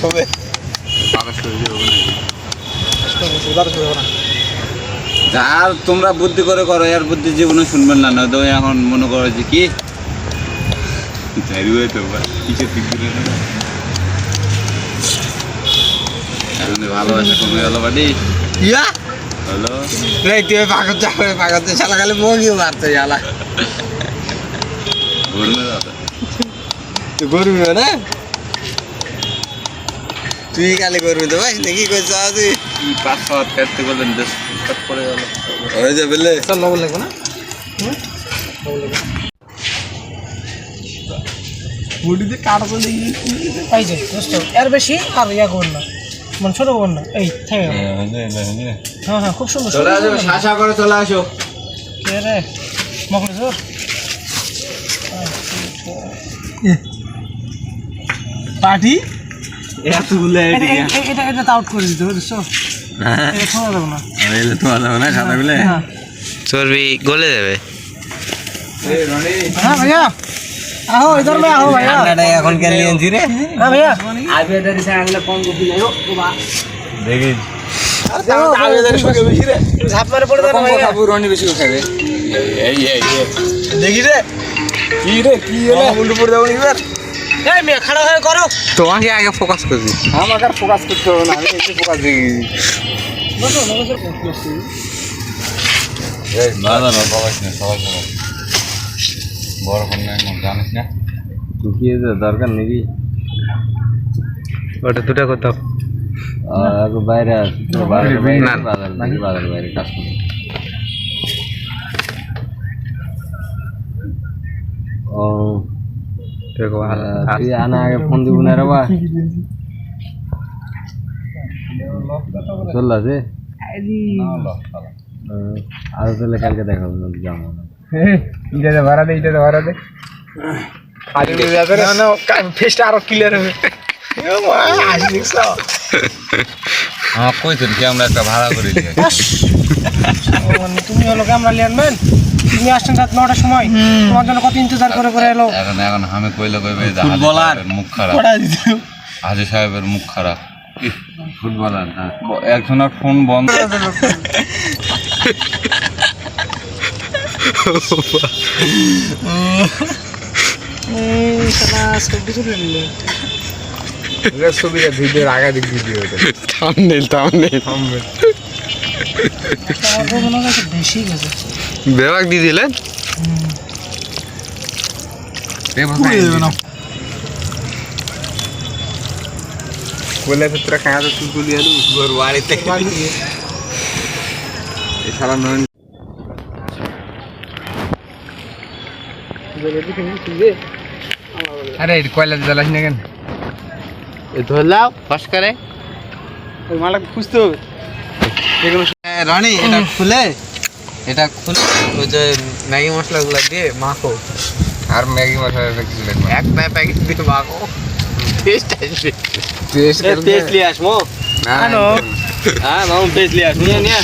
হবে আর তোমরা বুদ্ধি করে করো, আর বুদ্ধি জীবনে শুনবেন না, তো এখন মনে করো যে কি এখন ভালোবাসা কমে গেল বাড়ি ইয়া হলো নাই তুই পাগল শালা খালি মগিও মারতে শালা ঘুরবে দাদা তুই করবি না তুই খালি করবি তো ভাই নাকি করছ তুই কি 5 কাটতে বললেন দেশ কাট করে গেল হয়ে যাবে লে চল লবণ লাগবে না মুড়িতে কাটা তো দেখি এই যে দোস্ত এর বেশি আর ইয়া করুন না মানে ছোট করুন না এই থেকে হ্যাঁ হ্যাঁ খুব সুন্দর চলে আসো শাসা করে চলে আসো কে রে মখলেসুর পার্টি এতগুলো এটা আউট করে দিতে হবে দোস্ত এটা শোনা যাবে না এলে তো আলো না সাদা গুলো হ্যাঁ চর্বি গলে যাবে এই রনি हाँ भैया आओ इधर में आओ भैया এখন কেন নিয়েছি রে हाँ भैया আবে এদের সাথে আগলে কোন কপি যাইও বাবা দেখি झाप मारे पड़ जाना भैया খাবো রনি বেশি খাবে এই দেখি রে কি রে কি হলো মুন্ডু পড়ে যাবো এবার ए मैं खड़ा है करो তোমাকে আগে ফোকাস করছি আমাকে আর ফোকাস করতে হবে না আমি একটু ফোকাস দিই बसो ना बसो এই বাবা বাবা না সবাই সবাই বড় ফোন নাই মন জানিস না তুই কি দরকার নাকি ওটা দুটা করতে আর বাইরে না। বাজার বাইরে কাজ করি ও তুই আনা আগে ফোন দিব না রে বা চল আছে আর তাহলে কালকে দেখাবো যাবো ইটাতে ভাড়া দে আজ না ফেসটা আরো ক্লিয়ার হবে আমার কইছেন কি আমরা একটা ভাড়া করে দিই তুমি হলো ক্যামেরা লিয়ানম্যান তুমি আসছেন রাত 9টার সময় তোমার জন্য কত ইন্তজার করে করে এলো এখন আমি কইলে কইবে ফুটবলার। মুখ খারাপ হাজি সাহেবের মুখ খারাপ ফুটবলার একজনের ফোন বন্ধ শালা সব কিছু নিলে ছবিটা ভিডিও আগা দিক ভিডিও থাম্বনেল তোমার তো মনে হয় বেশি গেছে বেবাক দিয়ে দিলেন বলে তোরা খাওয়া তো তুই গুলি আলু ঘর বাড়িতে এই শালা নয় আরে এটা কয়লা জ্বালাস না কেন ধরলাও ফস করে ওই মালটা খুঁজতে হবে রানী এটা খুলে ওই যে ম্যাগি মশলাগুলো দিয়ে মাখো আর ম্যাগি মশলাটা কিছু লাগবে এক প্যাকেট দিয়ে মাখো টেস্ট আসবে টেস্ট লিয়ে আসমো না হ্যাঁ মামু টেস্ট লিয়ে আসমো নিয়ে